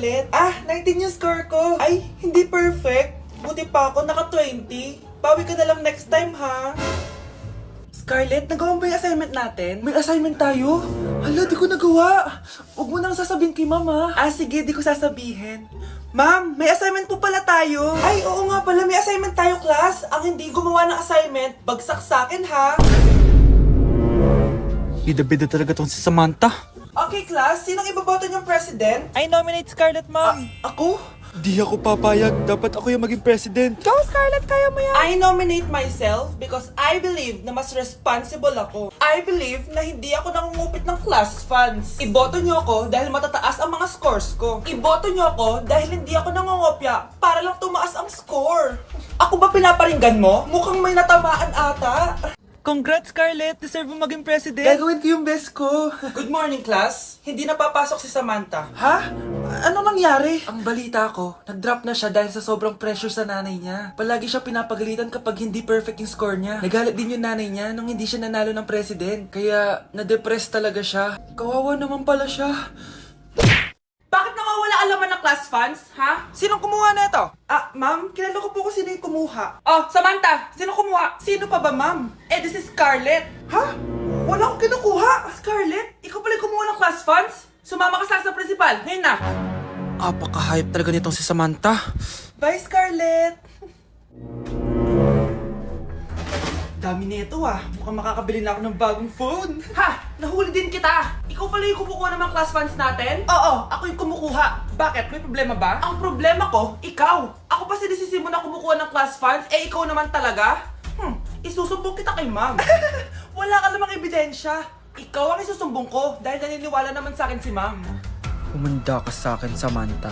Scarlett. 19 yung score ko. Ay, hindi perfect. Buti pa ako, naka 20. Bawi ka na lang next time, ha? Scarlett, nagawa mo ba yung assignment natin? May assignment tayo? Hala, di ko nagawa. Huwag mo nang sasabihin kay mama. Sige, di ko sasabihin. Ma'am, may assignment po pala tayo. Ay, oo nga pala, may assignment tayo, class. Ang hindi gumawa ng assignment, bagsak sa akin, ha? Bida-bida talaga tong si Samantha. Okay, class, sinong iboboto niyong president? I nominate Scarlett, ma'am. Ako? Di ako papayag. Dapat ako yung maging president. Go, Scarlett, kaya mo yan. I nominate myself because I believe na mas responsible ako. I believe na hindi ako nangungupit ng class funds. Iboto niyo ako dahil matataas ang mga scores ko. Iboto niyo ako dahil hindi ako nangungopya para lang tumaas ang score. Ako ba pinaparinggan mo? Mukhang may natamaan ata. Congrats, Scarlett. Deserve mo maging president. Gagawin ko yung best ko. Good morning, class. Hindi na papasok si Samantha. Ha? Ano nangyari? Ang balita ko, nag-drop na siya dahil sa sobrang pressure sa nanay niya. Palagi siya pinapagalitan kapag hindi perfect yung score niya. Nagalit din yung nanay niya nung hindi siya nanalo ng president. Kaya, na-depress talaga siya. Kawawa naman pala siya. Bakit nawawala alaman ng class funds, ha? Sinong kumuha na ito? Ma'am, kilala ko po kung sino yung kumuha. Oh, Samantha, sino kumuha? Sino pa ba, ma'am? This is Scarlett. Ha? Wala akong kinukuha. Scarlett, ikaw pala yung kumuha ng class funds? Sumama ka sa principal, ngayon na. Apaka-hype talaga nitong si Samantha. Bye, Scarlett. Dami nito Mukhang makakabili na ako ng bagong phone. Ha! Nahuli din kita! Ikaw pala yung kumukuha ng mga class funds natin? Oo, ako yung kumukuha. Bakit? May problema ba? Ang problema ko, ikaw. Ako pa sinisisi mo na kumukuha ng class funds, ikaw naman talaga? Isusumbong kita kay ma'am. Wala ka namang ebidensya. Ikaw ang isusumbong ko dahil naniniwala naman sa akin si ma'am. Humanda ka sa akin, Samantha.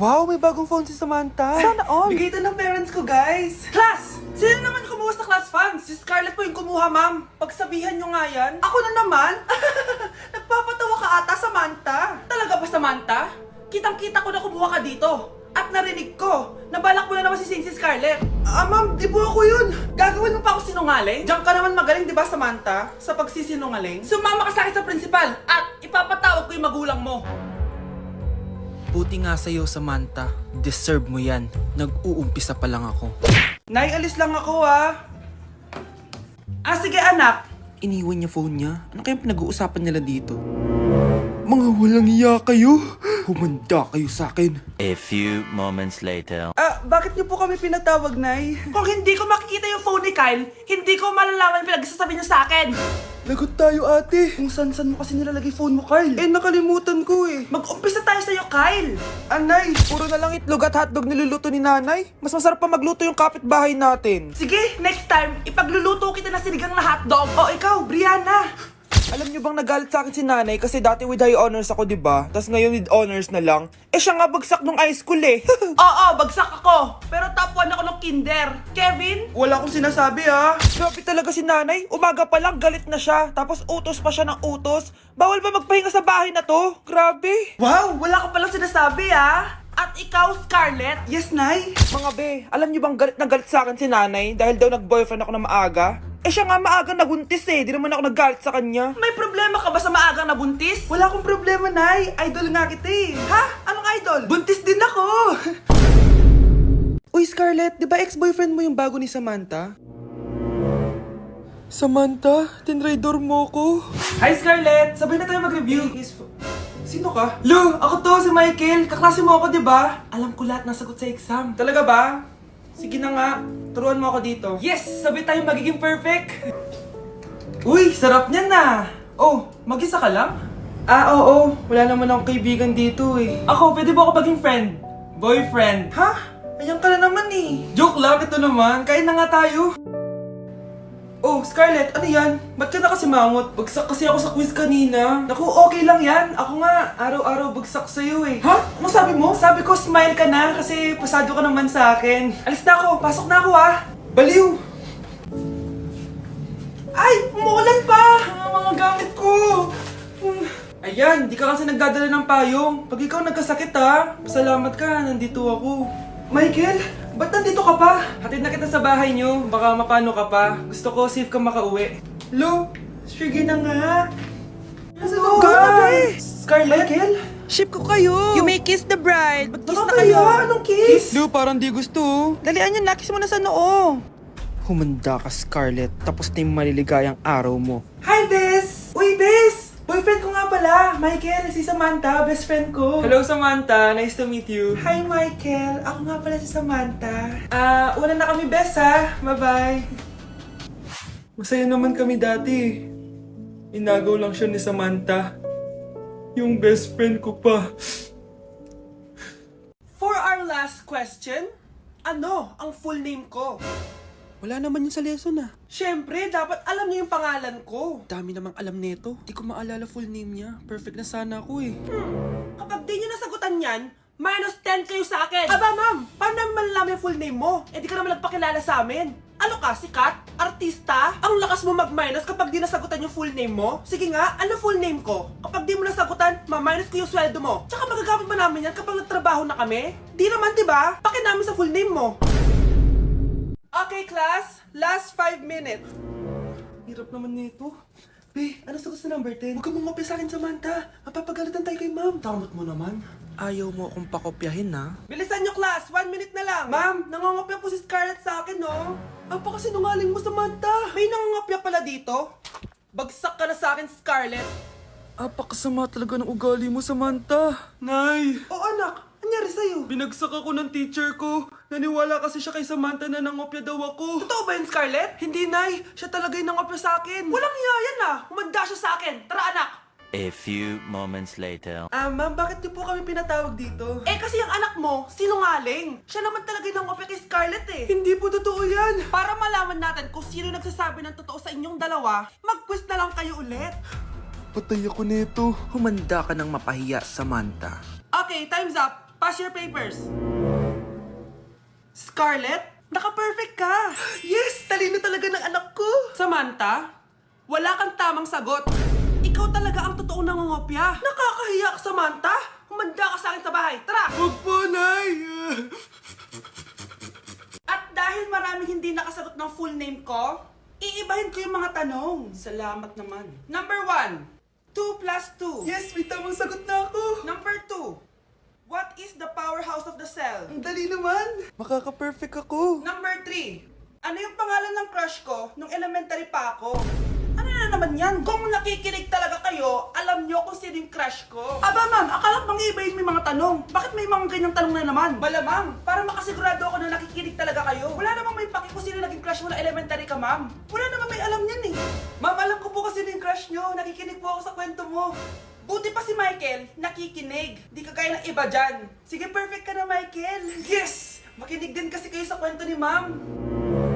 Wow, may bagong phone si Samantha. Sana all. Bigay ito ng parents ko, guys. Class! Sino naman kumuha sa class funds? Si Scarlett po yung kumuha, ma'am. Pagsabihan nyo nga yan. Ako na naman? Nagpapatawa ka ata, Samantha. Talaga ba, Samantha? Kitang-kita ko na kumuha ka dito. At narinig ko, nabalak mo na naman si Scarlett. Ma'am, di po ako yun. Gagawin mo pa ako sinungaling? Diyan ka naman magaling, di ba, Samantha? Sa pagsisinungaling? Sumama ka sa akin sa principal at ipapatawag ko yung magulang mo. Buti nga sa'yo, Samantha. Deserve mo yan. Nag-uumpisa pa lang ako. Nay, alis lang ako sige anak. Iniwan niya phone niya. Ano kayang pinag-uusapan nila dito? Mga walang iya kayo. Humanda kayo sa akin. A few moments later. Bakit niyo po kami pinatawag, Nay? Kung hindi ko makikita yung phone ni Kyle, hindi ko malalaman pinagsasabi niyo sa akin. Lagot tayo, ate. Kung san-san mo kasi nilalagay phone mo, Kyle. Nakalimutan ko Mag-umpisa tayo sa'yo, Kyle. Anay, puro na lang itlog at hotdog niluluto ni nanay. Mas masarap pa magluto yung kapitbahay natin. Sige, next time, ipagluluto kita na sinigang na hotdog. Ikaw, Brianna. Alam niyo bang nagalit sa akin si nanay kasi dati with high honors ako, diba? Tapos ngayon with honors na lang. Siya nga bagsak nung high school Oo, bagsak ako. Pero top 1 ako nung kinder. Kevin? Wala akong sinasabi Grabe talaga si nanay. Umaga pa lang galit na siya. Tapos utos pa siya ng utos. Bawal ba magpahinga sa bahay na to? Grabe. Wow, wala ka palang sinasabi At ikaw, Scarlett? Yes, Nay. Mga be, alam niyo bang galit na galit sa akin si nanay dahil daw nag-boyfriend ako na maaga? Siya nga maagang nabuntis Di naman ako naggalit sa kanya. May problema ka ba sa maagang nabuntis? Wala akong problema, Nay. Idol nga kita Ha? Anong idol? Buntis din ako. Uy, Scarlett, di ba ex-boyfriend mo yung bago ni Samantha? Samantha, tinraidor mo ko. Hi, Scarlett! Sabay na tayo mag-review. Sino ka? Lu, ako to, si Michael. Kaklase mo ako, di ba? Alam ko lahat ng sagot sa exam. Talaga ba? Sige na nga, turuan mo ako dito. Yes! Sabay tayo magiging perfect! Uy, sarap niyan mag-isa ka lang? Oo. Wala naman akong kaibigan dito Ako, pwede ba ako maging friend? Boyfriend? Ha? Ayan ka na naman Joke lang, ito naman. Kain na nga tayo. Oh, Scarlett, ano yan? Ba't ka na kasi mangot? Bagsak kasi ako sa quiz kanina. Naku, okay lang yan. Ako nga, araw-araw bagsak sa'yo Ha? Ano sabi mo? Sabi ko, smile ka na kasi pasado ka naman sa akin. Alis na ako, pasok na ako Baliw! Ay, umuulan pa! Ang mga gamit ko! Ayan, di ka kasi nagdadala ng payong. Pag ikaw nagkasakit pasalamat ka, nandito ako. Michael, ba't nandito ka pa? Hatid na kita sa bahay niyo, baka mapano ka pa. Gusto ko safe ka makauwi. Lo, sige na nga. Go na, be! Scarlett? Michael? Ship ko kayo. You may kiss the bride. Mag-kiss na kayo. Anong kiss? Leo, parang di gusto. Dalian yun, nakis mo na sa noo. Humanda ka, Scarlett. Tapos na yung maliligayang araw mo. Hi, Bes! Uy, Bes! Boyfriend ko nga pala, Michael, si Samantha, best friend ko. Hello, Samantha. Nice to meet you. Hi, Michael. Ako nga pala si Samantha. Una na kami, Bes, ha? Bye-bye. Masaya naman kami dati. Inagaw lang siya ni Samantha. Yung best friend ko pa. For our last question, ano ang full name ko? Wala naman yun sa lesson ah. Siyempre, dapat alam niyo yung pangalan ko. Dami namang alam nito. Di ko maalala full name niya. Perfect na sana ako eh. Kapag di niyo nasagutan yan, minus 10 kayo sa akin. Aba, ma'am, paano naman malalaman yung full name mo? Eh, di ka naman nagpakilala sa amin. Ano ka, sikat? Artista? Ang lakas mo mag-minus kapag di nasagutan yung full name mo? Sige nga, ano full name ko? Kapag di mo nasagutan, ma-minus ko yung sweldo mo. Tsaka magagamit ba namin yan kapag nagtrabaho na kami? Di naman, diba? Paki namin sa full name mo. Okay, class. Last 5 minutes. Hirap naman nito. Be, ano sagot sa number 10? Huwag ka mong sa akin, Samantha. Mapapagalitan tayo kay ma'am. Tamot mo naman. Ayaw mo akong pakopyahin ha? Bilisan nyo, class. 1 minute na lang. Ma'am, nangangopya po si Scarlett sa akin, no? Ang pakasinungaling mo, Samantha. May nangangopya pala dito. Bagsak ka na sa akin, Scarlett. Apakasama talaga ng ugali mo, Samantha. Nay! O anak, anyari sa'yo? Binagsak ako ng teacher ko. Naniwala kasi siya kay Samantha na nangopya daw ako. Totoo ba yun, Scarlett? Hindi, Nay. Siya talaga yung nangopya sa akin. Walang iya yan, ah. Humanda siya sa akin. Tara, anak. A few moments later. Ma'am, bakit niyo po kami pinatawag dito? Eh, kasi yung anak mo, sinungaling. Siya naman talaga yung nangopya kay Scarlett, eh. Hindi po totoo yan. Para malaman natin kung sino nagsasabi ng totoo sa inyong dalawa, mag-quiz na lang kayo ulit. Patay ako nito. Humanda ka ng mapahiya, Samantha. Okay, time's up. Pass your papers. Scarlett, naka-perfect ka. Yes, talino talaga ng anak ko. Samantha, wala kang tamang sagot. Ikaw talaga ang totoong nangungopya. Nakakahiya ka, Samantha. Humanda ka sa akin sa bahay. Tara! Huwag po, Nay! At dahil maraming hindi nakasagot ng full name ko, iibahin ko yung mga tanong. Salamat naman. Number 1, 2 plus 2. Yes, may tamang sagot na ako. Number 2, what is the powerhouse of the cell? Ang dali naman. Makaka-perfect ako. Number 3, ano yung pangalan ng crush ko nung elementary pa ako? Ano na naman yan? Kung nakikinig talaga kayo, alam nyo kung sino yung crush ko. Aba ma'am, akala ko bang iibahin may mga tanong. Bakit may mga ganyang tanong na naman? Malamang, para makasigurado ako na nakikinig talaga kayo. Wala namang may paki kung sino naging crush mo na elementary ka, ma'am. Wala namang may alam yan eh. Ma'am, alam ko po kasi yung crush nyo. Nakikinig po ako sa kwento mo. Buti pa si Michael, nakikinig. Di kagaya ng iba dyan. Sige, perfect ka na, Michael. Yes! Makinig din kasi kayo sa kwento ni ma'am.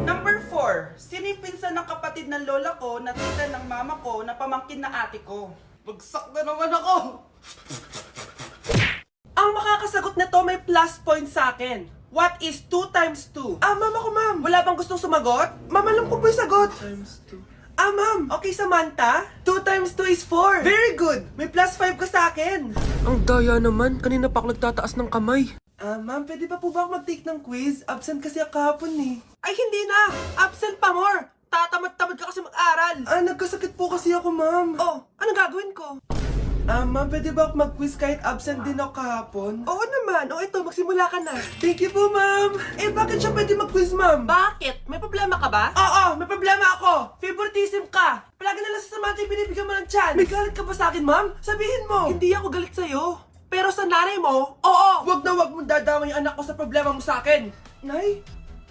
Number 4, sino yung pinsan ng kapatid ng lola ko na tita ng mama ko na pamangkin na ate ko? Bagsak na naman ako! Ang makakasagot nito may plus point sa akin. What is 2 times 2? Ma'am ako, ma'am. Wala bang gustong sumagot? Ma'am, alam ko po yung sagot. Times 2. Ma'am. Okay, Samantha. 2 times 2 is 4. Very good. May plus 5 ka sa akin. Ang daya naman. Kanina pa ako nagtataas ng kamay. Ma'am, pwede pa po ba ako mag-take ng quiz? Absent kasi ako kahapon eh. Ay, hindi na! Absent pa more! Tatamad-tamad ka kasi mag-aral! Nagkasakit po kasi ako, ma'am. Oh, ano gagawin ko? Ma'am, pwede ba ako mag-quiz kahit absent din ako kahapon? Oo naman. O ito, magsimula ka na. Thank you po, ma'am. Eh, bakit siya pwede mag-quiz, ma'am? Bakit? May problema ka ba? Oo, may problema ako. Favoritism ka. Palagi na lang sa Samantha yung binibigyan mo ng chance. May galit ka ba sa akin, ma'am? Sabihin mo. Hindi ako galit sa'yo. Pero sa nanay mo, oo! Wag na wag mong dadama yung anak ko sa problema mo sa akin. Nay,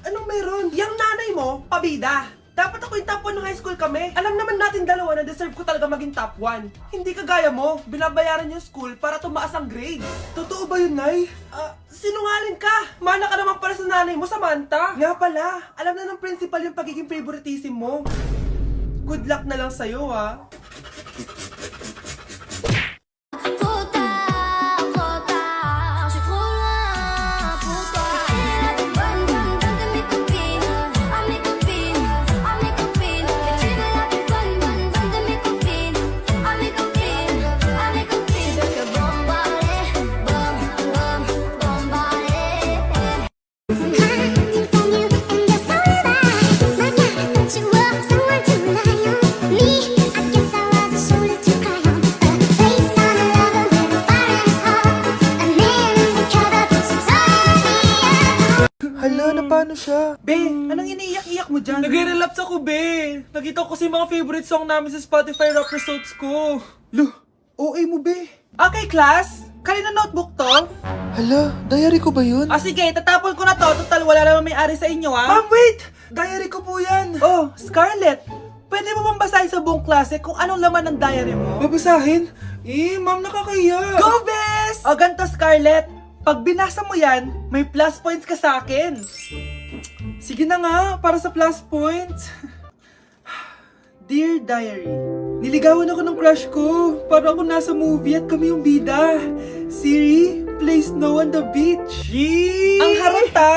anong meron? Yang nanay mo, pabida. Dapat ako yung top 1 ng high school kami. Alam naman natin dalawa na deserve ko talaga maging top 1. Hindi kagaya mo, binabayaran yung school para tumaas ang grades. Totoo ba yun, Nay? Sinungaling ka! Mana ka naman pala sa nanay mo, Samantha. Nga pala, alam na ng principal yung pagiging favoritism mo. Good luck na lang sa'yo, ha? J'ai trop loin pour toi. Bonne, bonne, bonne de mes copines. À mes copines, à mes copines. Et tu veux la plus bonne, bonne, bonne de mes copines. À mes copines, à mes copines. Tu veux que bombarder, bom, bom, bombarder. Hiding from you in the sunlight. My God, you were someone to rely on. Me, I guess I was a shoulder paano siya? Be, anong iniiyak-iyak mo dyan? Nagre-relapse ako, be. Nakita ko kasi mga favorite song namin sa Spotify rap results ko. Lo, OA mo be. Okay, class. Kanina notebook to? Hala, diary ko ba yun? Sige, tatapon ko na to. Total, wala naman may-ari sa inyo, ha? Ma'am, wait! Diary ko po yan. Oh, Scarlett. Pwede mo bang basahin sa buong klase kung anong laman ng diary mo? Babasahin? Ma'am, nakakahiya. Go, Bes! O, ganito, Scarlett. Pag binasa mo yan, may plus points ka sa akin. Sige na nga, para sa plus points. Dear Diary, niligawan ako ng crush ko. Para ako nasa movie at kami yung bida. Siri plays Snow on the Beach. Yee! Ang harata!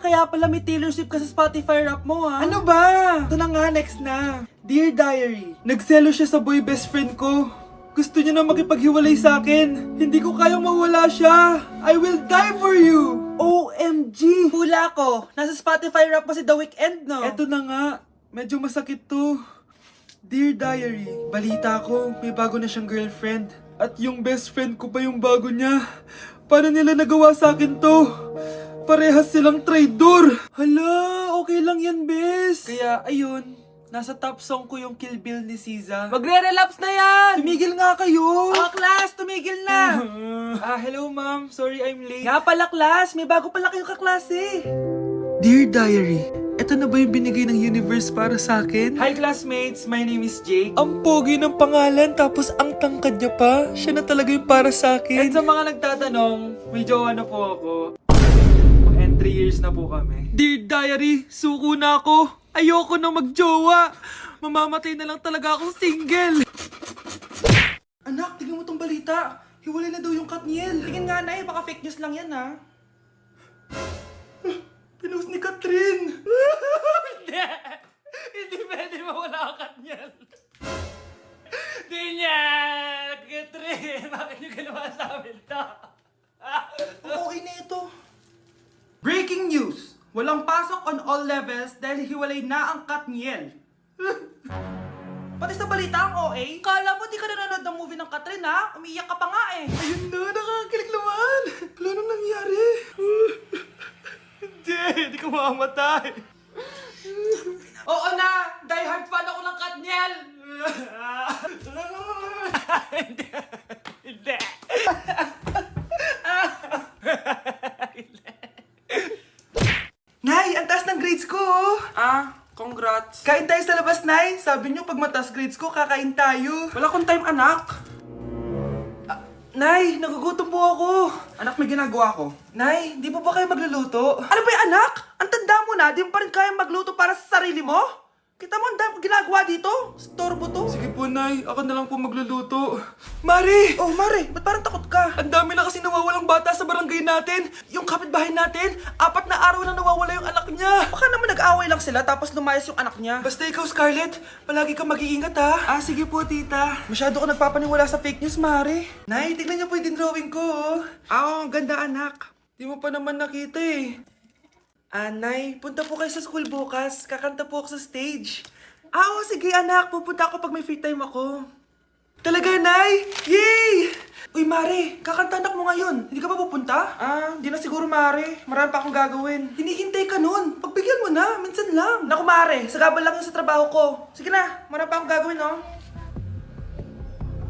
Kaya pala may Taylor Swift ka sa Spotify rap mo, ha? Ano ba? Ito na nga, next na. Dear Diary, nagselo siya sa boy best friend ko. Gusto niya na makipaghiwalay sa akin. Hindi ko kayang mawala siya. I will die for you. OMG! Hula ko. Nasa Spotify rap pa si The Weeknd, no? Eto na nga. Medyo masakit to. Dear Diary, balita ko, may bago na siyang girlfriend. At yung best friend ko pa yung bago niya. Paano nila nagawa sa akin to? Parehas silang traitor. Hala, okay lang yan, bes. Kaya, ayun. Nasa top song ko yung Kill Bill ni SZA. Magre-relapse na yan! Tumigil nga kayo! Class, tumigil na! Hello ma'am. Sorry I'm late. Nga pala, class. May bago pala kayong kaklase. Dear Diary, eto na ba yung binigay ng universe para sa akin? Hi classmates, my name is Jake. Ang pogi ng pangalan tapos ang tangkad niya pa. Siya na talaga yung para sa akin. At sa mga nagtatanong, may jowa na po ako. And 3 years na po kami. Dear Diary, suko na ako. Ayoko na magjowa. Mamamatay na lang talaga akong single. Anak, tingnan mo tong balita. Hiwalay na daw yung Katniel. Tingin nga na baka fake news lang yan, ha? Pinost ni Catherine. Hindi. Hindi pwede mawala ang Katniel. Hindi niya. Catherine, bakit niyo ginawa sa amin to? Okay na ito. Breaking news. Walang pasok on all levels dahil hiwalay na ang Katniel. Pati sa balita ang OA. Kala mo di ka nanonood ng movie ng Catherine, ha? Umiiyak ka pa nga eh. Ayun na, nakakilig naman. Wala nang nangyari. Hindi ka mamamatay. Oo na, die hard fan ako ng Katniel. Hindi. Hindi. Nay, ang taas ng grades ko, oh. Congrats. Kain tayo sa labas, Nay. Sabi niyo, pag mataas grades ko, kakain tayo. Wala akong time, anak. Nay, nagugutom po ako. Anak, may ginagawa ko. Nay, di mo ba kayo magluluto? Ano ba yung anak? Ang tanda mo na, di mo pa rin kaya magluto para sa sarili mo? Kita mo, ang dami kong ginagawa dito. Storbo to. Sige po, Nay. Ako na lang po magluluto. Mari! Oh, Mari, ba't parang takot ka? Ang dami na kasi nawawalang bata sa barangay natin. Yung kapitbahay natin, 4 na araw na nawawala yung anak niya. Baka naman nag-away lang sila tapos lumayas yung anak niya. Basta ikaw, Scarlett, palagi kang mag-iingat, ha? Sige po, tita. Masyado ko nagpapaniwala sa fake news, Mari. Nay, tignan niyo po yung drawing ko, oh. Ang ganda, anak. Di mo pa naman nakita, eh. Nay, punta po kayo sa school bukas. Kakanta po ako sa stage. Oo, sige anak. Pupunta ako pag may free time ako. Talaga, Nay? Yay! Uy, Mare, kakanta anak mo ngayon. Hindi ka ba pupunta? Hindi na siguro, Mare. Marami pa akong gagawin. Hinihintay ka nun. Pagbigyan mo na. Minsan lang. Naku, Mare. Sagabal lang yun sa trabaho ko. Sige na. Marami pa akong gagawin, no?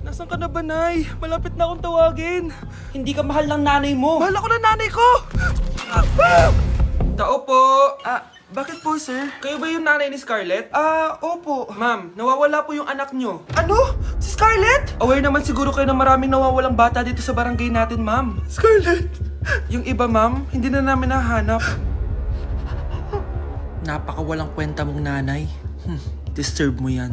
Nasaan ka na ba, Nay? Malapit na akong tawagin. Hindi ka mahal ng nanay mo. Mahal ako ng nanay ko! Tao po. Bakit po, sir? Kayo ba yung nanay ni Scarlett? Opo. Ma'am, nawawala po yung anak nyo. Ano? Si Scarlett? Aware naman siguro kayo na maraming nawawalang bata dito sa barangay natin, ma'am. Scarlett? Yung iba, ma'am, hindi na namin nahanap. Napakawalang kwenta mong nanay. Disturb mo yan.